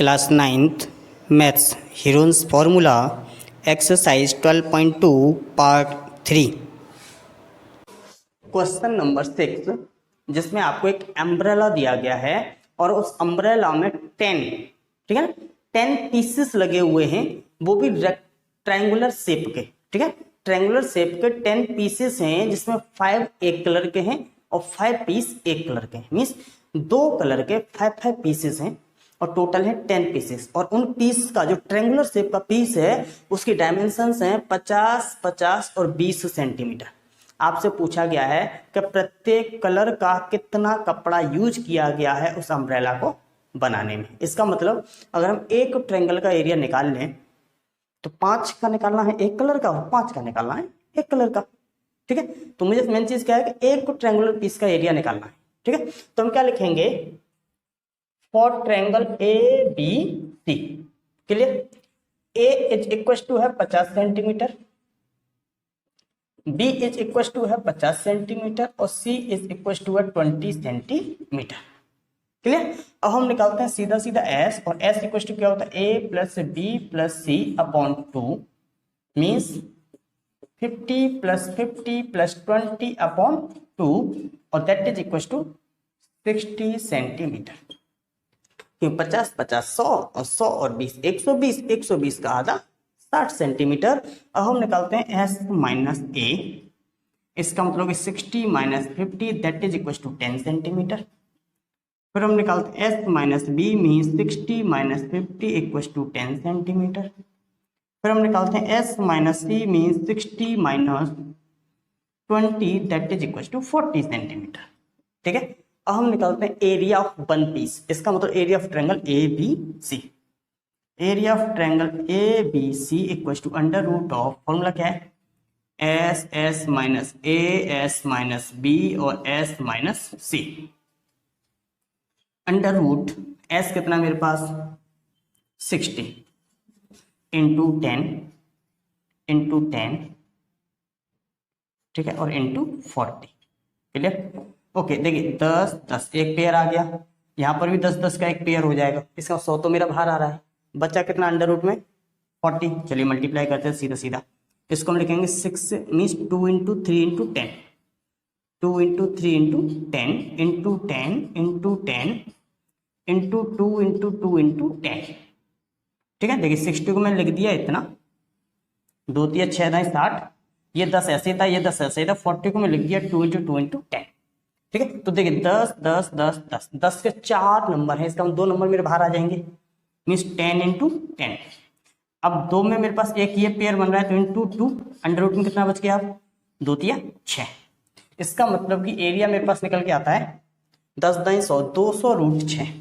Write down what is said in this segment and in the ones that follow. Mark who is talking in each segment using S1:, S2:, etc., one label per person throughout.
S1: Class 9th maths Heron's formula exercise 12.2 part 3 question number 6 जिसमें आपको एक अम्ब्रेला दिया गया है और उस अम्ब्रेला में 10 ठीक है ना 10 पीसेस लगे हुए हैं, वो भी ट्रायंगुलर शेप के। ठीक है, ट्रायंगुलर शेप के 10 पीसेस हैं जिसमें 5 एक कलर के हैं और 5 पीस एक कलर के हैं। मीन्स 2 कलर के 5 पीसेस हैं और टोटल है 10 पीसेस। और उन पीस का जो ट्रायंगुलर शेप का पीस है उसकी डायमेंशंस हैं 50, 50 और 20 सेंटीमीटर। आपसे पूछा गया है कि प्रत्येक कलर का कितना कपड़ा यूज किया गया है उस अम्ब्रेला को बनाने में। इसका मतलब अगर हम एक ट्रायंगल का एरिया निकाल लें तो 5 का निकालना है एक कलर का और 5 का निकालना है एक कलर का। ठीक है, तो मुझे मेन चीज क्या है कि एक ट्रायंगुलर पीस का एरिया निकालना है। ठीक है, तो हम क्या लिखेंगे, for triangle A B C. Clear, A is equal to है 50 centimetre, B is equal to है 50 सेंटीमीटर और सी इज इक्वल टू है 20 सेंटीमीटर। क्लियर, अब हम निकालते हैं सीधा सीधा एस, और एस इक्वल टू क्या होता है A plus B plus C upon 2 means 50 plus 50 plus 20 upon 2 और that is equal to 60 centimetre. 50 50 100 और 100 और 20 120, 120 का आधा 60 सेंटीमीटर। अब हम निकालते हैं s माइनस ए, इसका मतलब 60 minus 50 that is equal to 10 centimetre. फिर हम निकालते हैं s minus B means 60 minus 50 equal to 10 centimetre. फिर हम निकालते हैं s minus C means 60 minus 20 that is equal to 40 centimetre. ठीक है, अब हम निकालते हैं एरिया ऑफ वन पीस, इसका मतलब area of triangle A B C. Area of triangle A B C equal to under root of, formula क्या है, S S minus A S minus B और S minus C. Under root S कितना मेरे पास 60 into 10 into 10, ठीक है, और into 40। Clear, okay. देखिए 10 10 एक पेयर आ गया, यहाँ पर भी 10 10 का एक पेयर हो जाएगा, इसका 100 तो मेरा बाहर आ रहा है, बच्चा कितना अंडर रूट में 40। चलिए मल्टीप्लाई करते हैं सीधा सीधा, इसको हम लिखेंगे 6 means 2 into 3 into 10, 2 into 3 into 10 into 10 into 10 into 2 into 2 into 10। ठीक है, देखिए 60 को मैंने लिख दिया इतना, 2 3 6 9 60, ये 10 ऐसे था, ये 10 ऐसे था, 40 को मैं लिख दिया 2 इंटू 2 इंटू 10। ठीक है, तो देखिए 10 10 10 10 10 के 4 नंबर है, इसका 2 नंबर मेरे बाहर आ जाएंगे मीन्स 10 इंटू 10। अब 2 में मेरे पास एक ये पेयर बन रहा है तो इंटू 2, अंडर रूट में कितना बच गया, 2 3 6। इसका मतलब कि एरिया मेरे पास निकल के आता है 10 दाई 100 200 रूट 6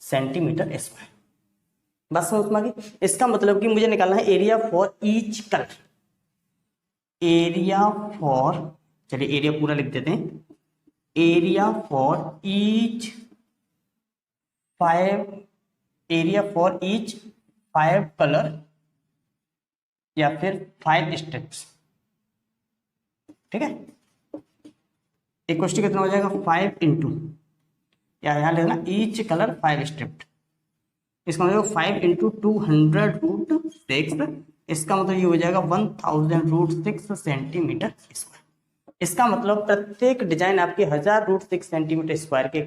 S1: सेंटीमीटर स्क्वायर। बस समझ में आ गई। इसका मतलब कि मुझे निकालना है area for each colour, area for, चलिए एरिया पूरा लिख देते हैं, area for each 5, area for each 5 colour या फिर 5 स्ट्रिप्स। ठीक है, एक क्वेश्चन कितना हो जाएगा 5 इंटू, या यहाँ लेना ईच कलर 5 स्ट्रिप्ट, इसका मतलब 5 इंटू 200 रूट 6, इसका मतलब ये हो जाएगा 1000 रूट 6 सेंटीमीटर स्क्वायर। इसका मतलब प्रत्येक डिजाइन आपके 1000 रूट 6 सेंटीमीटर स्क्वायर के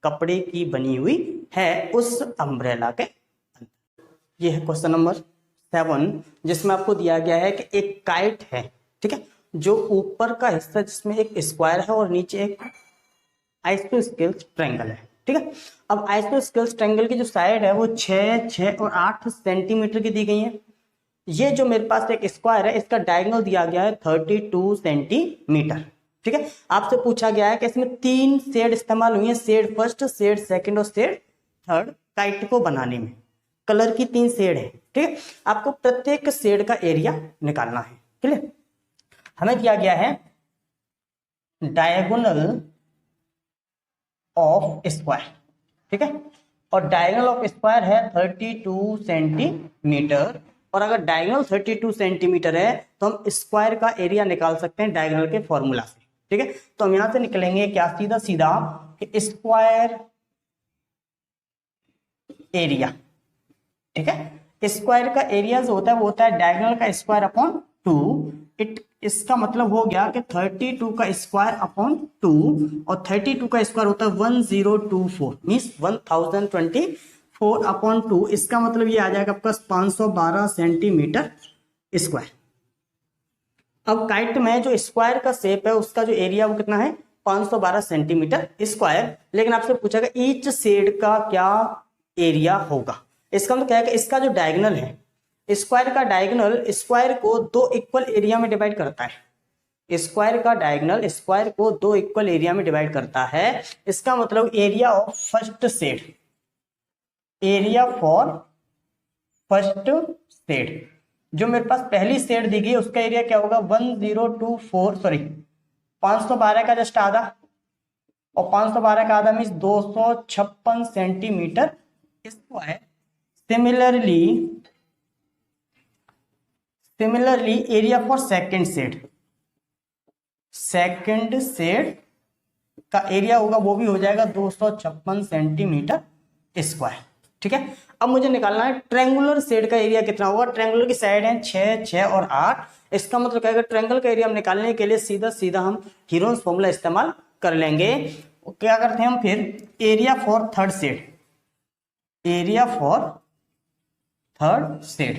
S1: कपड़े की बनी हुई है उस अम्ब्रेला के अंदर। ये है क्वेश्चन नंबर 7 जिसमें आपको दिया गया है कि एक काइट है, ठीक है, जो ऊपर का हिस्सा जिसमें एक स्क्वायर है और नीचे एक आइसोस्केल्स ट्रायंगल है। ठीक है, अब आइसोस्केल्स ट्रायंगल की जो साइड है वो 6 6 और 8 सेंटीमीटर की दी गई है। ये जो मेरे पास एक स्क्वायर है इसका डायगोनल दिया गया है 32 सेंटीमीटर। ठीक है, आपसे पूछा गया है कि इसमें 3 शेड इस्तेमाल हुई है, शेड फर्स्ट, शेड सेकंड और शेड थर्ड काइट को बनाने में। कलर की 3 शेड है। ठीक है, आपको प्रत्येक शेड का एरिया निकालना है। क्लियर, हमें दिया गया है डायगोनल ऑफ स्क्वायर, ठीक है, और डायगोनल ऑफ स्क्वायर है 32 सेंटीमीटर, और अगर डायगोनल 32 सेंटीमीटर है तो हम स्क्वायर का एरिया निकाल सकते हैं डायगोनल के फॉर्मूला से। ठीक है, तो हम यहां से निकलेंगे क्या, सीधा सीधा कि स्क्वायर एरिया, ठीक है। स्क्वायर का एरिया जो होता है वो होता है डायगोनल का स्क्वायर अपॉन 2। इसका मतलब हो गया कि 32 का स्क्वायर अपॉन 2, और 32 का स्क्वायर होता है 1024 मीन्स 1024 अपॉन 2। इसका मतलब ये आ जाएगा आपका 512 सेंटीमीटर स्क्वायर। अब काइट में जो स्क्वायर का शेप है उसका जो एरिया वो कितना है 512 सेंटीमीटर स्क्वायर। लेकिन आपसे पूछा गया ईच शेड का क्या एरिया होगा। इसका मतलब क्या है कि इसका जो डायगोनल है स्क्वायर का डायगोनल स्क्वायर को दो इक्वल एरिया में डिवाइड करता है। स्क्वायर का डायगोनल स्क्वायर को दो इक्वल एरिया में डिवाइड करता है। इसका मतलब area of first shade, area for first shade, जो मेरे पास पहली शेड दी गई उसका एरिया क्या होगा 512 का जस्ट आधा, और 512 का आधा means 256 centimetre square. Similarly area for second shade का एरिया होगा वो भी हो जाएगा 256 सेंटीमीटर स्क्वायर, ठीक है। अब मुझे निकालना है ट्रायंगुलर शेड का एरिया कितना होगा। ट्रायंगुलर की साइड है 6, 6 और 8। इसका मतलब क्या है, ट्रायंगल का एरिया हम निकालने के लिए सीधा सीधा हम हीरोन्स फॉर्मूला इस्तेमाल कर लेंगे। क्या करते हैं हम फिर area for third shade, area for third shade,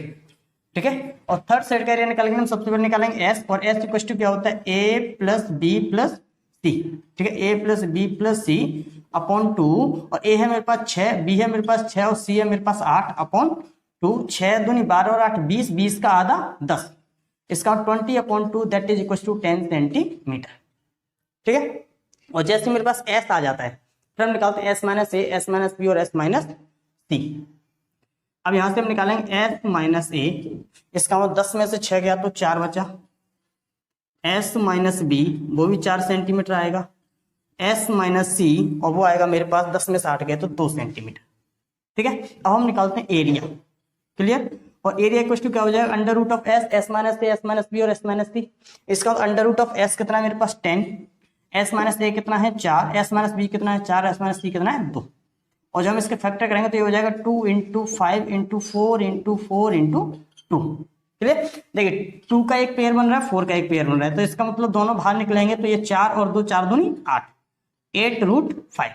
S1: ठीक है। और थर्ड शेड का एरिया निकालेंगे हम सबसे पहले निकालेंगे एस, और एस इक्वल टू क्या होता है ए प्लस बी प्लस सी, ठीक है। A plus B plus C upon 2, और ए है मेरे पास 6, बी है मेरे पास 6 और सी है मेरे पास 8 अपॉन 2। 6 दूनी 12 और 8 20, 20 का आधा 10, इसका 20 upon 2 that is equal to 10 centimetre, ठीक है। और जैसे मेरे पास एस आ जाता है फिर हम निकालते हैं S minus A, S minus B और एस माइनस सी। अब यहां से हम निकालेंगे एस माइनस ए, इसका मतलब 10 में से 6 गया तो 4 बचा। एस माइनस बी वो भी 4 सेंटीमीटर आएगा। एस माइनस सी और वो आएगा मेरे पास 10 में से 8 गए तो 2 सेंटीमीटर, ठीक है। अब हम निकालते हैं एरिया, क्लियर। और एरिया इक्वल टू क्या हो जाएगा under root of S, S minus A, S minus B और एस माइनस सी। इसका अंडर रूट ऑफ एस कितना है मेरे पास 10, एस माइनस ए कितना है 4, एस माइनस बी कितना है 4, एस माइनस सी कितना है 2। और जब हम इसके फैक्टर करेंगे तो ये हो जाएगा 2 into 5 into 4 into 4 into 2, clear. देखिए 2 का एक पेयर बन रहा है, 4 का एक पेयर बन रहा है, तो इसका मतलब दोनों बाहर निकलेंगे तो ये 4 और 2 4 दूनी 8, 8 रूट 5,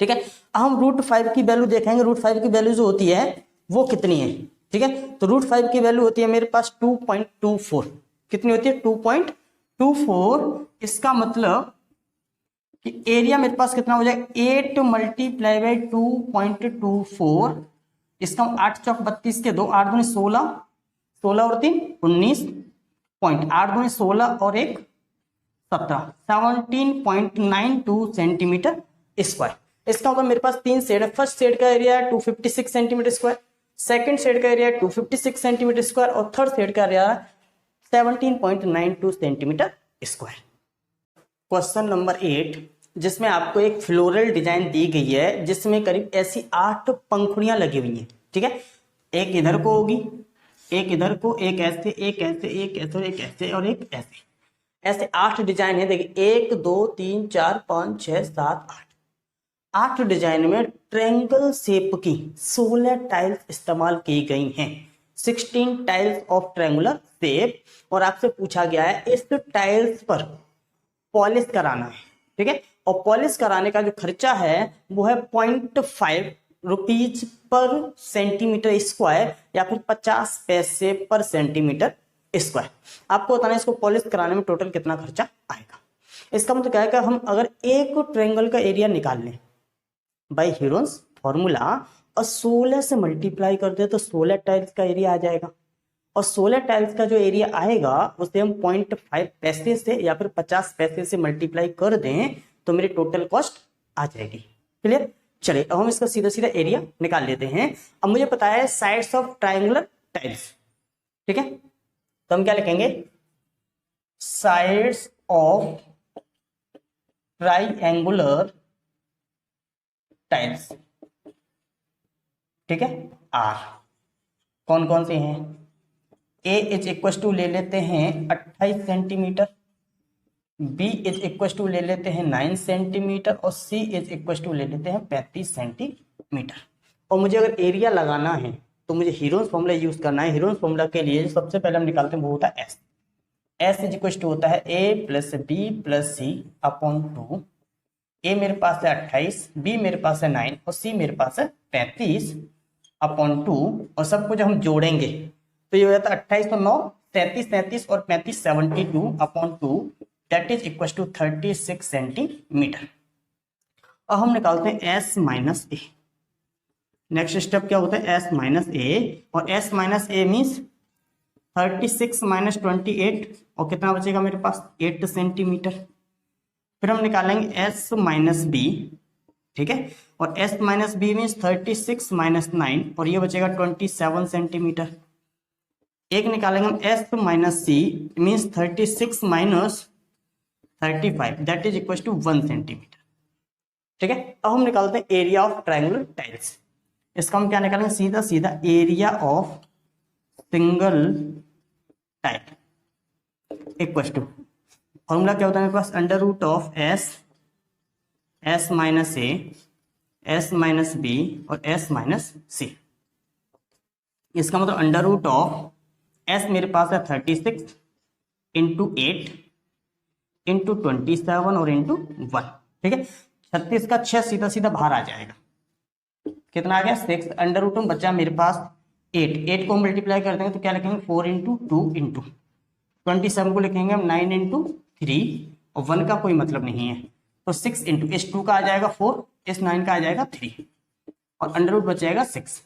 S1: ठीक है। हम रूट 5 की वैल्यू देखेंगे। रूट 5 की वैल्यू जो होती है वो कितनी है, ठीक है। तो रूट 5 की वैल्यू होती है मेरे पास 2.24। कितनी होती है 2.24। इसका मतलब कि एरिया मेरे पास कितना हो जाएगा 8 मल्टीप्लाई बाई 2.24। इसका 8 चौक 32 के 2, 8 दूनी 16, 16 और 3 19 पॉइंट, 8 दूनी 16 और 1 17, 17.92 सेंटीमीटर स्क्वायर। इसका मतलब मेरे पास 3 शेड है। फर्स्ट शेड का एरिया है 256 सेंटीमीटर स्क्वायर, सेकंड शेड का एरिया है 256 सेंटीमीटर स्क्वायर, और थर्ड शेड का area 17.92 centimetre square. Question number 8, जिसमें आपको एक फ्लोरल डिजाइन दी गई है जिसमें करीब ऐसी 8 पंखुड़ियां लगी हुई हैं, ठीक है। एक इधर को होगी, एक इधर को, एक ऐसे, एक ऐसे, एक ऐसे, एक ऐसे और एक ऐसे, ऐसे 8 डिजाइन है। देखिए 1 2 3 4 5 6 7 8, 8 डिजाइन में ट्रायंगल शेप की 16 टाइल्स इस्तेमाल की गई हैं। 16 टाइल्स ऑफ ट्रायंगुलर शेप। और आपसे पूछा गया है इस टाइल्स पर पॉलिश कराना है, ठीक है। और पॉलिश कराने का जो खर्चा है वो है 0.5 रुपीज पर सेंटीमीटर स्क्वायर, या फिर 50 पैसे पर सेंटीमीटर स्क्वायर। आपको बताना है इसको पॉलिश कराने में टोटल कितना खर्चा आएगा। इसका मतलब क्या है कि हम अगर एक ट्रायंगल का एरिया निकाल लें बाय हीरोन्स फॉर्मूला और 16 से मल्टीप्लाई कर दे तो 16 टाइल्स का एरिया आ जाएगा। और 16 टाइल्स का जो एरिया आएगा उसे हम 0.5 पैसे से या फिर 50 पैसे से मल्टीप्लाई कर दें तो मेरी टोटल कॉस्ट आ जाएगी, क्लियर। चलिए अब हम इसका सीधा सीधा एरिया निकाल लेते हैं। अब मुझे पता है साइड्स ऑफ ट्रायंगुलर टाइल्स, ठीक है। तो हम क्या लिखेंगे साइड्स ऑफ ट्रायंगुलर टाइल्स, ठीक है। आर कौन कौन से हैं, ए इज इक्वल टू ले लेते हैं 28 centimetre, B is equal to ले लेते हैं 9 सेंटीमीटर, और सी इज इक्वल टू ले लेते हैं 35 सेंटीमीटर। और मुझे अगर एरिया लगाना है तो मुझे हीरोन्स फॉर्मूला यूज करना है। हीरोन्स फॉर्मूला के लिए सबसे पहले हम निकालते हैं वो होता है S. S is equal to होता है A plus B plus C upon 2। A मेरे पास है 28, बी मेरे पास है 9 और सी मेरे पास है 35 अपॉन 2। और सबको जब हम जोड़ेंगे तो ये हो जाता है 28 और 9 33, 33 और 35 72 upon 2 that is equal to 36 centimetre. अब हम निकालते हैं S minus A. Next step क्या होता है एस माइनस ए, और S minus A means 36 minus 28 और कितना बचेगा मेरे पास 8 सेंटीमीटर। फिर हम निकालेंगे एस माइनस बी, ठीक है, और S minus B means 36 minus 9 और ये बचेगा 27 सेंटीमीटर। एक निकालेंगे हम S minus C means 36 minus 35 that is equal to 1 centimetre. ठीक है, अब हम निकालते हैं एरिया ऑफ ट्रायंगुलर टाइल्स। इसका हम क्या निकालेंगे सीधा सीधा area of single tile equal to formula क्या होता है मेरे पास under root of S, S minus A, S minus B और एस माइनस सी। इसका मतलब अंडर रूट ऑफ एस मेरे पास है 36 इंटू 8 इंटू 27 और इंटू 1। ठीक है, 36 का 6 सीधा सीधा बाहर आ जाएगा, कितना आ गया 6। अंडर रूट में बचा मेरे पास 8 को मल्टीप्लाई कर देंगे तो क्या लिखेंगे 4 इंटू 2 इंटू 27 को लिखेंगे हम 9 इंटू 3 और 1 का कोई मतलब नहीं है तो 6 इंटू इस 2 का आ जाएगा 4, इस 9 का आ जाएगा 3 और अंडर रूट बच जाएगा 6।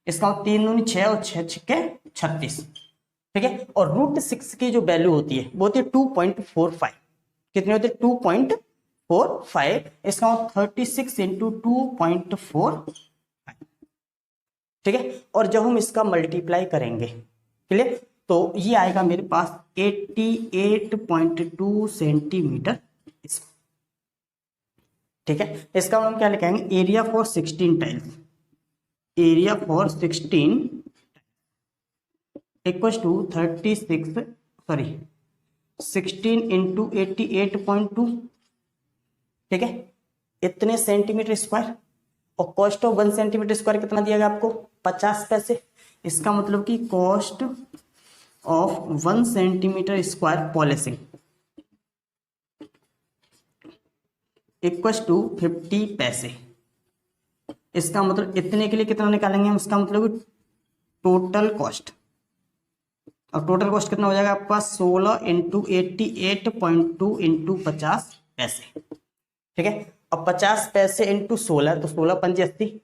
S1: इसका 3 दूनी 6 और 6 छक्के 36। ठीक है, और रूट 6 की जो वैल्यू होती है वो होती है 2.45। कितनी होती है 2.45। इसका 36 इंटू 2.45। ठीक है, और जब हम इसका मल्टीप्लाई करेंगे क्लियर तो ये आएगा मेरे पास 88.2 सेंटीमीटर। ठीक है, इसका हम क्या लिखेंगे area for 16 tiles, area for 16 equal to 16 into 88.2। ठीक है, इतने सेंटीमीटर स्क्वायर और कॉस्ट ऑफ 1 सेंटीमीटर स्क्वायर कितना दिया गया आपको 50 पैसे। इसका मतलब कि cost of 1 centimetre square polishing equal to 50 पैसे। इसका मतलब इतने के लिए कितना निकालेंगे हम, इसका मतलब टोटल कॉस्ट, और टोटल कॉस्ट कितना हो जाएगा आपके पास 16 इंटू 88.2 इंटू 50 पैसे। ठीक है, अब 50 पैसे इंटू 16 तो 16 पंजे 80,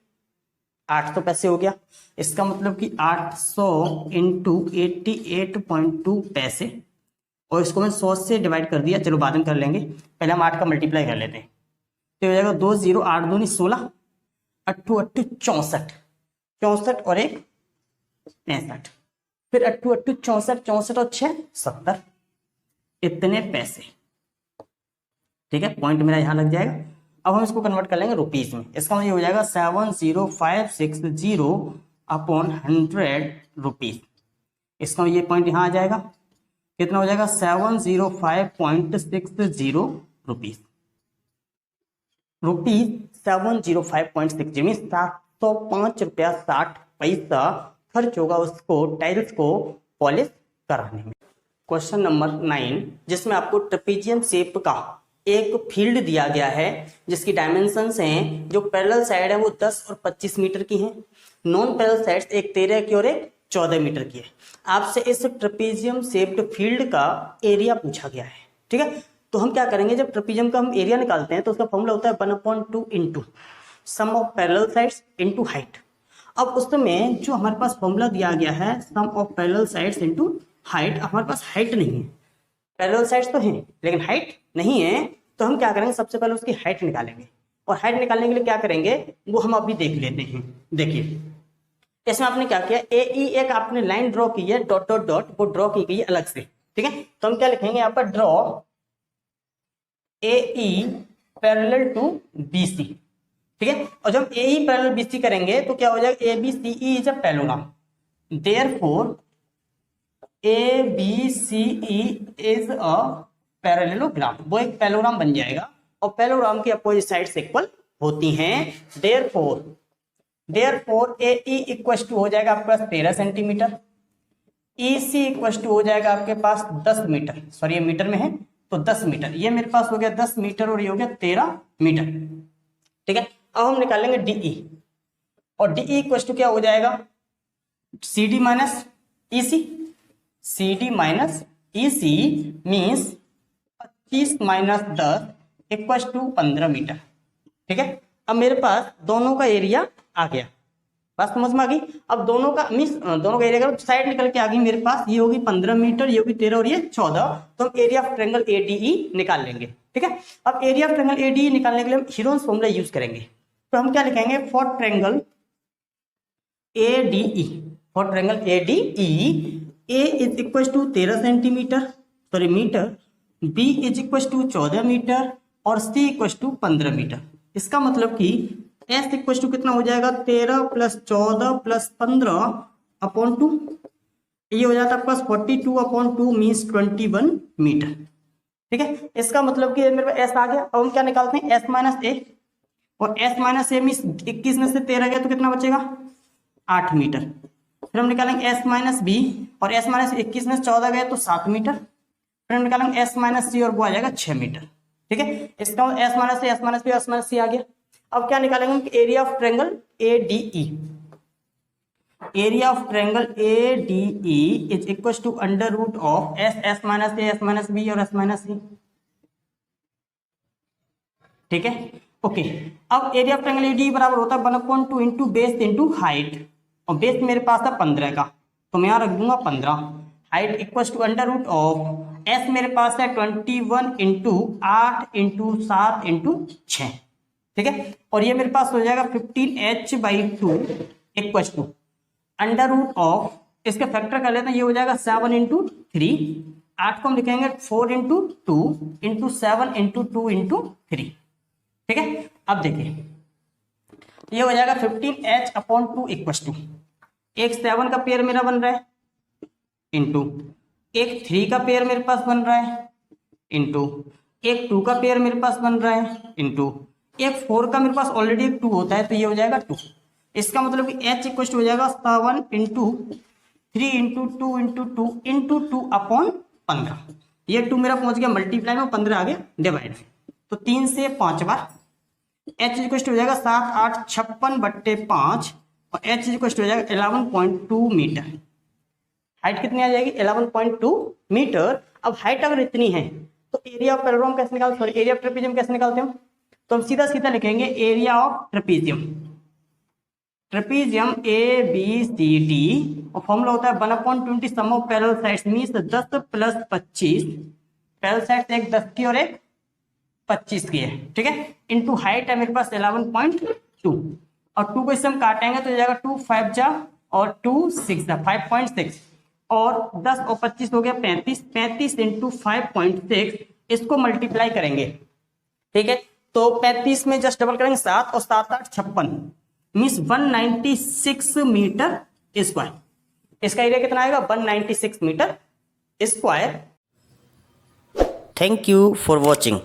S1: 800 पैसे हो गया। इसका मतलब कि 800 इंटू 88.2 पैसे, और इसको मैं 100 से डिवाइड कर दिया, चलो बाद में कर लेंगे, पहले हम 8 का मल्टीप्लाई कर लेते हैं तो हो जाएगा 2 0 8 दूनी 16 8 8 64 और 1 65, फिर 8 8 64 और 6 70, इतने पैसे। ठीक है, पॉइंट मेरा यहां लग जाएगा। अब हम इसको कन्वर्ट कर लेंगे रुपीज में। इसका मतलब ये हो जाएगा 70560 अपॉन 100 रुपीज। इसका ये पॉइंट यहां आ जाएगा, कितना हो जाएगा 705.60 रुपीज। 705.60 मीन 705 रुपया 60 पैसा खर्च होगा उसको टाइल्स को पॉलिश कराने में। क्वेश्चन नंबर 9 जिसमें आपको ट्रेपेजियम शेप का एक फील्ड दिया गया है जिसकी डायमेंशंस हैं, जो पैरेलल साइड है वो 10 और 25 मीटर की हैं, नॉन पैरेलल साइड्स एक 13 की और एक 14 मीटर की है। आपसे इस ट्रेपेजियम शेप्ड फील्ड का एरिया पूछा गया है। ठीक है, तो हम क्या करेंगे, जब ट्रेपेजियम का हम एरिया निकालते हैं तो उसका फॉर्मूला होता है 1/2 into sum of parallel sides into height. अब उसमें जो हमारे पास फॉर्मूला दिया गया है sum of parallel sides into height, हमारे पास हाइट नहीं है, पैरेलल साइड्स तो हैं लेकिन हाइट नहीं है, तो हम क्या करेंगे सबसे पहले उसकी हाइट निकालेंगे, और हाइट निकालने के लिए क्या करेंगे वो हम अभी देख लेते हैं। देखिए इसमें आपने क्या किया, ए ई एक आपने लाइन ड्रॉ की है, डॉट डॉट डॉट, वो ड्रॉ की गई है अलग से। ठीक है, तो हम क्या लिखेंगे यहाँ पर draw A E parallel to B C. ठीक है, और जब ए ई पैरेलल बी सी करेंगे तो क्या हो जाएगा A B C E is a parallelogram, therefore A B C E is a parallelogram, वो एक पैरेललोग्राम बन जाएगा और पैरेललोग्राम की अपोजिट साइड्स इक्वल होती हैं, therefore therefore AE equal to हो जाएगा आपके पास 13 सेंटीमीटर, EC इक्वल टू हो जाएगा आपके पास 10 मीटर, सॉरी ये मीटर में है तो 10 मीटर, ये मेरे पास हो गया 10 मीटर और ये हो गया 13 मीटर। ठीक है, अब हम निकालेंगे DE, और DE इक्वल टू क्या हो जाएगा, CD minus EC, CD minus EC means 25 minus 10 equal to 15 metre. ठीक है, अब मेरे पास दोनों का एरिया आ गया, बात समझ में आ गई। अब दोनों का मीन्स दोनों का एरिया साइड निकल के आ गई मेरे पास, ये होगी 15 मीटर, ये होगी 13 और ये 14, तो हम एरिया ऑफ ट्रायंगल ADE निकाल लेंगे। ठीक है, अब एरिया ऑफ ट्रायंगल ADE निकालने के लिए हम हीरोन्स फॉर्मूला यूज करेंगे, तो हम क्या लिखेंगे, for triangle ADE, for triangle ADE A is equal to 13 centimetre sorry metre, B is equal to 14 metre और C इक्वल टू 15 मीटर। इसका मतलब कि S इक्वल टू कितना हो जाएगा, 13 प्लस 14 प्लस 15 अपॉन 2, ये हो जाता है आपके पास 42 अपॉन 2 मीन्स 21 मीटर। ठीक है, इसका मतलब कि मेरे पास S आ गया। अब हम क्या निकालते हैं, S माइनस A, और S माइनस A मीन्स 21 में से 13 गया तो कितना बचेगा, 8 मीटर। फिर हम निकालेंगे S माइनस B, और S माइनस 21 में 14 गए तो 7 मीटर। फिर हम निकालेंगे S माइनस C और वो आ जाएगा 6 मीटर। ठीक है, इसका S minus C, S minus B, S minus C आ गया। अब क्या निकालेंगे हम, area of triangle ADE, area of triangle ADE is equal to under root of S minus A, S minus B और S माइनस C। ठीक है, okay. अब एरिया ऑफ ट्रायंगल ADE बराबर होता है 1/2 इंटू बेस इंटू हाइट, और base मेरे पास है 15 का, तो मैं यहाँ रख दूंगा 15। Height equal to under root of S मेरे पास है 21 इंटू 8 इंटू 7 इंटू 6। ठीक है, और ये मेरे पास हो जाएगा 15h/2 equal to under root of, इसके फैक्टर कर लेते हैं, ये हो जाएगा 7 इंटू 3, 8 को हम लिखेंगे 4 इंटू 2 इंटू 7 इंटू 2 इंटू 3। ठीक है, अब देखिए ये हो जाएगा 15h/2 इक्वल टू एक 7 का पेयर मेरा बन रहा है, इंटू एक 3 का पेयर मेरे पास बन रहा है, इंटू एक 2 का पेयर मेरे पास बन रहा है, इंटू एक 4 का मेरे पास ऑलरेडी एक 2 होता है, तो ये हो जाएगा 2। इसका मतलब कि H इक्वल हो जाएगा 7 into 3 into 2 into 2 into 2 upon 15। ये 2 मेरा पहुंच गया मल्टीप्लाई में, 15 आ गया डिवाइड में, तो 3 से 5 बार H इक्वल हो जाएगा 7 8 56/5, और H इक्वल हो जाएगा 11.2 मीटर। हाइट कितनी आ जाएगी, 11.2 मीटर। अब हाइट अगर इतनी है तो एरिया ऑफ पैरेललोग्राम कैसे निकालते, सॉरी एरिया ऑफ ट्रेपेजियम कैसे निकालते हैं, तो हम सीधा सीधा लिखेंगे area of trapezium, trapezium ABCD, और फॉर्मूला होता है 1/20 sum of parallel sides means 10 plus 25, parallel sides एक 10 की और एक 25 की है। ठीक है, इनटू हाइट है मेरे पास 11.2, और 2 को इससे हम काटेंगे तो जाएगा 2 5 जा और 2 6 जा 5.6, और 10 और 25 हो गया 35, 35 इंटू 5.6, इसको मल्टीप्लाई करेंगे। ठीक है, तो 35 में जस्ट डबल करेंगे 7 और 7 8 56 मीन्स 196 मीटर स्क्वायर। इसका एरिया कितना आएगा, 196 metre square. Thank you for watching.